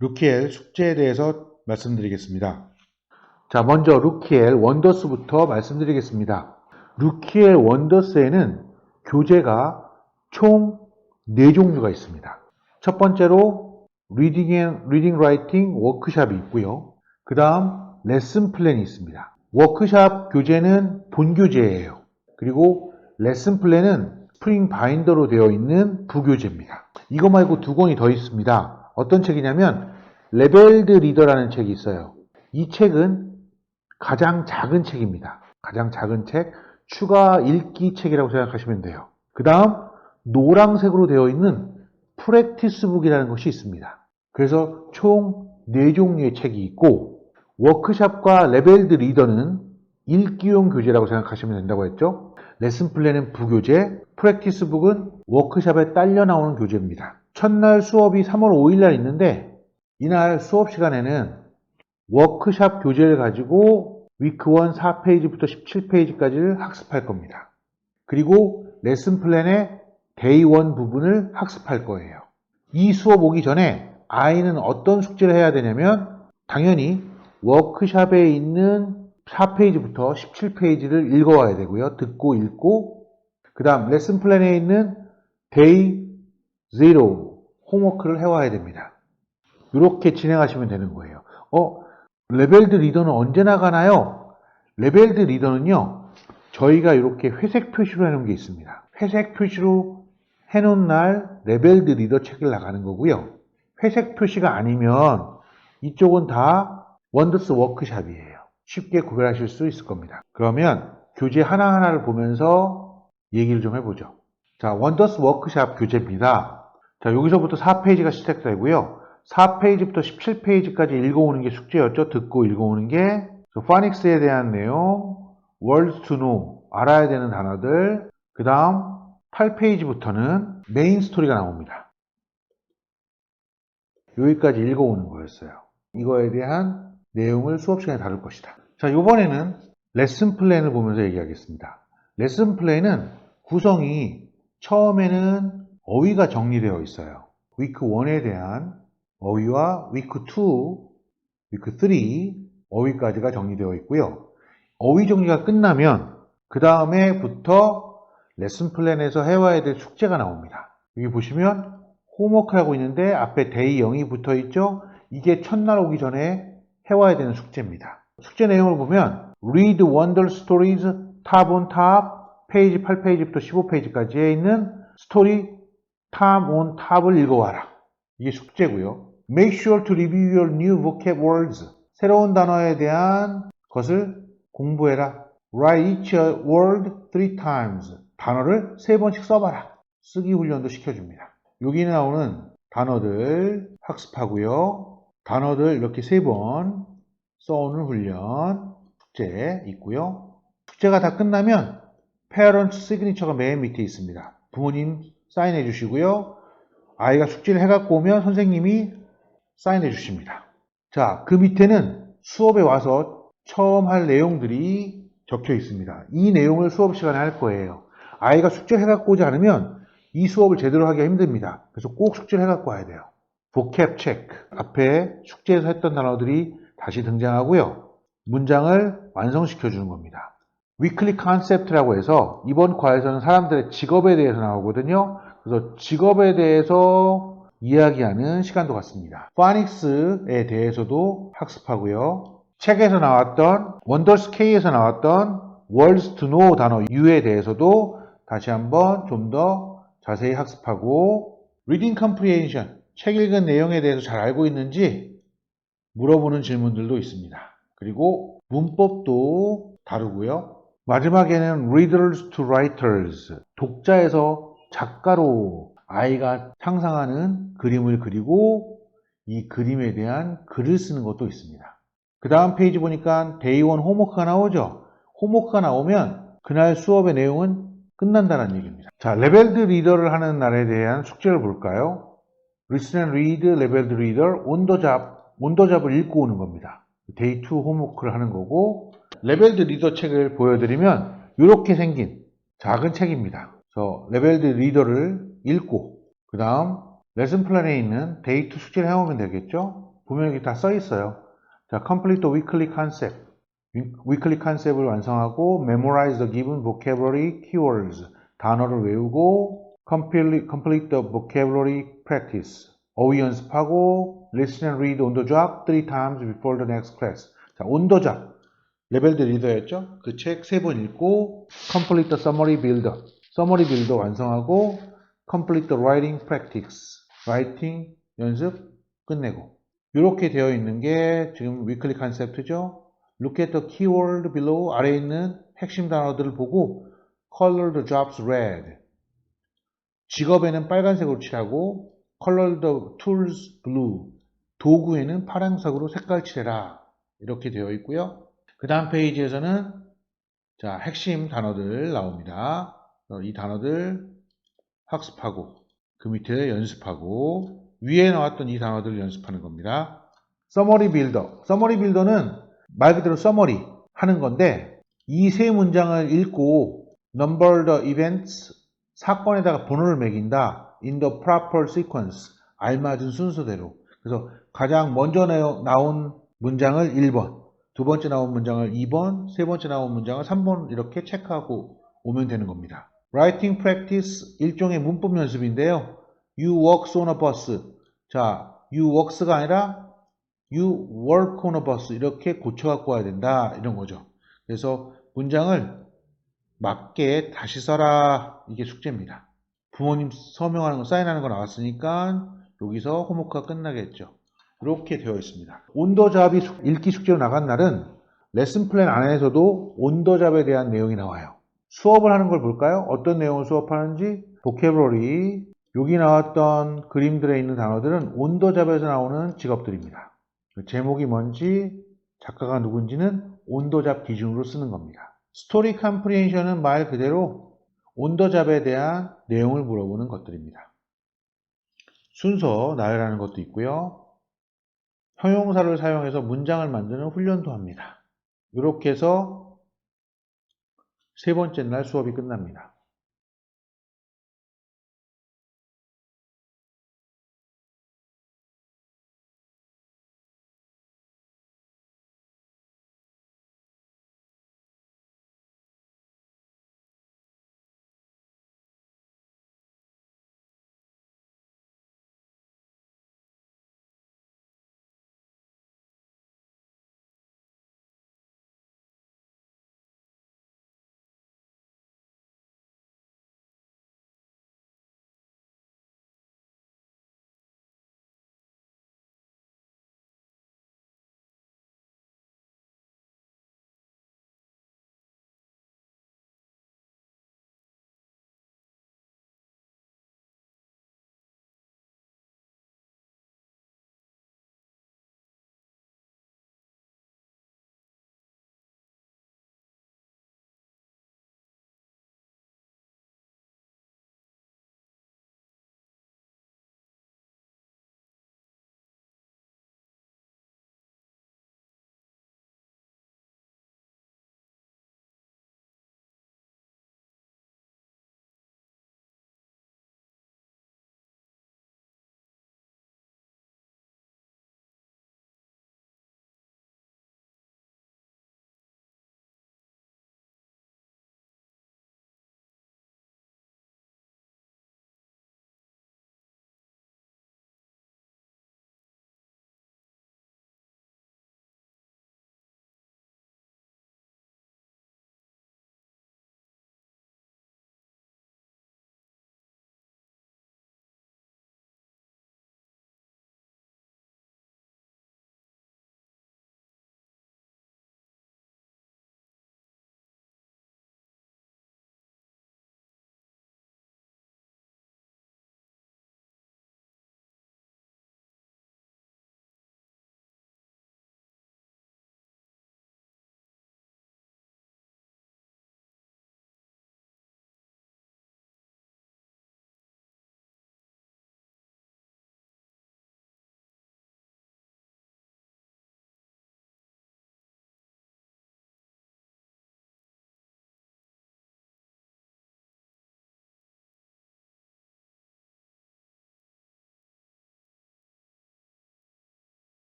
루키엘 숙제에 대해서 말씀드리겠습니다. 자, 먼저 루키엘 원더스부터 말씀드리겠습니다. 루키엘 원더스에는 교재가 총 4종류가 있습니다. 첫 번째로 리딩 라이팅 워크샵이 있고요. 그 다음 레슨 플랜이 있습니다. 워크샵 교재는 본교재예요. 그리고 레슨 플랜은 스프링 바인더로 되어 있는 부교재입니다. 이거 말고 2권이 더 있습니다. 어떤 책이냐면 레벨드 리더라는 책이 있어요. 이 책은 가장 작은 책입니다. 가장 작은 책, 추가 읽기 책이라고 생각하시면 돼요. 그 다음 노란색으로 되어 있는 프랙티스북이라는 것이 있습니다. 그래서 총 4종류의 책이 있고, 워크샵과 레벨드 리더는 읽기용 교재라고 생각하시면 된다고 했죠. 레슨 플랜은 부교재, 프랙티스북은 워크샵에 딸려 나오는 교재입니다. 첫날 수업이 3월 5일 날 있는데, 이날 수업 시간에는 워크샵 교재를 가지고 위크 1 4페이지부터 17페이지까지를 학습할 겁니다. 그리고 레슨 플랜의 데이 1 부분을 학습할 거예요. 이 수업 오기 전에 아이는 어떤 숙제를 해야 되냐면 당연히 워크샵에 있는 4페이지부터 17페이지를 읽어와야 되고요. 듣고 읽고, 그 다음 레슨 플랜에 있는 데이 0 홈워크를 해와야 됩니다. 이렇게 진행하시면 되는 거예요. 레벨드 리더는 언제 나가나요? 레벨드 리더는요, 저희가 이렇게 회색 표시로 해놓은 게 있습니다. 회색 표시로 해놓은 날 레벨드 리더 책을 나가는 거고요. 회색 표시가 아니면 이쪽은 다 원더스 워크샵이에요. 쉽게 구별하실 수 있을 겁니다. 그러면 교재 하나하나를 보면서 얘기를 좀 해보죠. 자, 원더스 워크샵 교재입니다. 자, 여기서부터 4페이지가 시작되고요. 4페이지부터 17페이지까지 읽어오는 게 숙제였죠. 듣고 읽어오는 게. 파닉스에 대한 내용, words to know, 알아야 되는 단어들. 그 다음 8페이지부터는 메인 스토리가 나옵니다. 여기까지 읽어오는 거였어요. 이거에 대한 내용을 수업 시간에 다룰 것이다. 자, 이번에는 레슨 플랜을 보면서 얘기하겠습니다. 레슨 플랜은 구성이 처음에는 어휘가 정리되어 있어요. 위크 1에 대한 어휘와 위크 2, 위크 3 어휘까지가 정리되어 있고요. 어휘 정리가 끝나면 그 다음에부터 레슨 플랜에서 해와야 될 숙제가 나옵니다. 여기 보시면 홈워크라고 있는데 앞에 데이 0이 붙어 있죠. 이게 첫날 오기 전에 해와야 되는 숙제입니다. 숙제 내용을 보면 Read Wonder Stories Top on Top 페이지 8페이지부터 15페이지까지에 있는 스토리 Top on Top을 읽어와라. 이게 숙제고요. Make sure to review your new vocab words. 새로운 단어에 대한 것을 공부해라. Write each word 3 times. 단어를 3번씩 써봐라. 쓰기 훈련도 시켜줍니다. 여기 나오는 단어들 학습하고요. 단어들 이렇게 3번 써오는 훈련 숙제 있고요. 숙제가 다 끝나면 Parents Signature가 맨 밑에 있습니다. 부모님 사인해 주시고요. 아이가 숙제를 해갖고 오면 선생님이 사인해 주십니다. 자, 그 밑에는 수업에 와서 처음 할 내용들이 적혀 있습니다. 이 내용을 수업 시간에 할 거예요. 아이가 숙제를 해갖고 오지 않으면 이 수업을 제대로 하기가 힘듭니다. 그래서 꼭 숙제를 해갖고 와야 돼요. vocab check. 앞에 숙제에서 했던 단어들이 다시 등장하고요. 문장을 완성시켜 주는 겁니다. weekly concept라고 해서 이번 과에서는 사람들의 직업에 대해서 나오거든요. 그래서 직업에 대해서 이야기하는 시간도 갖습니다. 파닉스에 대해서도 학습하고요. 책에서 나왔던 원더스 K에서 나왔던 words to know 단어 U에 대해서도 다시 한번 좀 더 자세히 학습하고 reading comprehension, 책 읽은 내용에 대해서 잘 알고 있는지 물어보는 질문들도 있습니다. 그리고 문법도 다루고요. 마지막에는 readers to writers, 독자에서 작가로 아이가 상상하는 그림을 그리고 이 그림에 대한 글을 쓰는 것도 있습니다. 그 다음 페이지 보니까 데이 1 홈워크가 나오죠. 홈워크가 나오면 그날 수업의 내용은 끝난다는 얘기입니다. 자, 레벨드 리더를 하는 날에 대한 숙제를 볼까요? Listen and read 레벨드 리더 on the job, 을 읽고 오는 겁니다. 데이 2 홈워크를 하는 거고, 레벨드 리더 책을 보여드리면 이렇게 생긴 작은 책입니다. 그래서 레벨드 리더를 읽고 그 다음 레슨 플랜에 있는 데이 2 숙제를 해오면 되겠죠? 보면 여기 다 써 있어요. 자, complete the weekly concept. weekly concept을 완성하고 memorize the given vocabulary keywords. 단어를 외우고 complete the vocabulary practice. 어휘 연습하고 listen and read on the job 3 times before the next class. 자, on the job. 레벨드 리더였죠? 그 책 3번 읽고 complete the summary builder. summary builder 완성하고 complete the writing practice. writing 연습 끝내고. 이렇게 되어 있는 게 지금 weekly concept죠? Look at the keyword below. 아래에 있는 핵심 단어들을 보고 color the jobs red. 직업에는 빨간색으로 칠하고 color the tools blue. 도구에는 파란색으로 색깔 칠해라. 이렇게 되어 있고요. 그 다음 페이지에서는 자, 핵심 단어들 나옵니다. 이 단어들 학습하고 그 밑에 연습하고 위에 나왔던 이 단어들을 연습하는 겁니다. 서머리 빌더. 서머리 빌더는 말 그대로 서머리 하는 건데 이 세 문장을 읽고 number the events 사건에다가 번호를 매긴다. in the proper sequence 알맞은 순서대로. 그래서 가장 먼저 나온 문장을 1번, 두 번째 나온 문장을 2번, 세 번째 나온 문장을 3번 이렇게 체크하고 오면 되는 겁니다. Writing practice 일종의 문법 연습인데요. You walk on a bus. 자, you walks가 아니라 you work on a bus 이렇게 고쳐갖고 와야 된다 이런 거죠. 그래서 문장을 맞게 다시 써라 이게 숙제입니다. 부모님 서명하는 거 사인하는 거 나왔으니까 여기서 홈워크가 끝나겠죠. 이렇게 되어 있습니다. 온더잡이 읽기 숙제로 나간 날은 레슨 플랜 안에서도 온더잡에 대한 내용이 나와요. 수업을 하는 걸 볼까요? 어떤 내용을 수업하는지 보캐블러리 여기 나왔던 그림들에 있는 단어들은 온더잡에서 나오는 직업들입니다. 제목이 뭔지 작가가 누군지는 온더잡 기준으로 쓰는 겁니다. 스토리 컴프리hension은 말 그대로 온더잡에 대한 내용을 물어보는 것들입니다. 순서 나열하는 것도 있고요. 형용사를 사용해서 문장을 만드는 훈련도 합니다. 이렇게 해서 세 번째 날 수업이 끝납니다.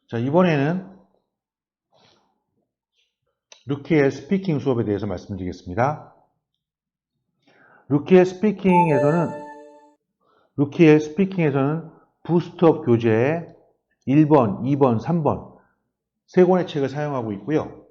자, 이번에는 루키의 스피킹 수업에 대해서 말씀드리겠습니다. 루키의 스피킹에서는 부스트업 교재에 1번, 2번, 3번 세 권의 책을 사용하고 있고요.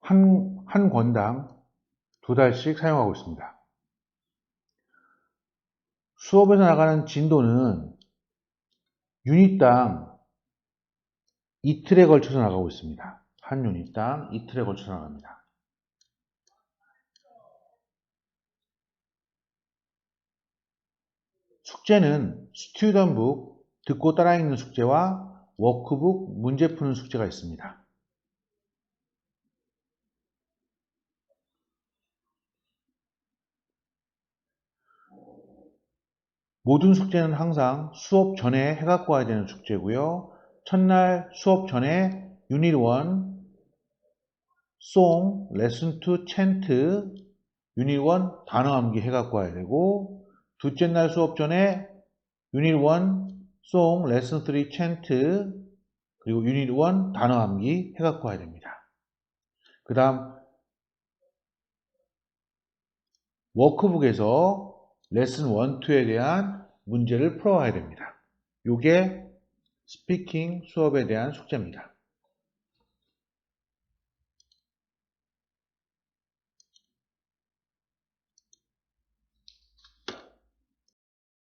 한 권당 2달씩 사용하고 있습니다. 수업에서 나가는 진도는 유닛당 이틀에 걸쳐서 나가고 있습니다. 한 유닛당 이틀에 걸쳐서 나갑니다. 숙제는 스튜던북, 듣고 따라 읽는 숙제와 워크북, 문제 푸는 숙제가 있습니다. 모든 숙제는 항상 수업 전에 해갖고 와야 되는 숙제고요. 첫날 수업 전에 유닛 1, 송, 레슨 2, 챈트, 유닛 1 단어 암기 해갖고 와야 되고, 둘째 날 수업 전에 유닛 1, 송, 레슨 3, 챈트, 그리고 유닛 1 단어 암기 해갖고 와야 됩니다. 그 다음 워크북에서 레슨 1, 2에 대한 문제를 풀어와야 됩니다. 이게 스피킹 수업에 대한 숙제입니다.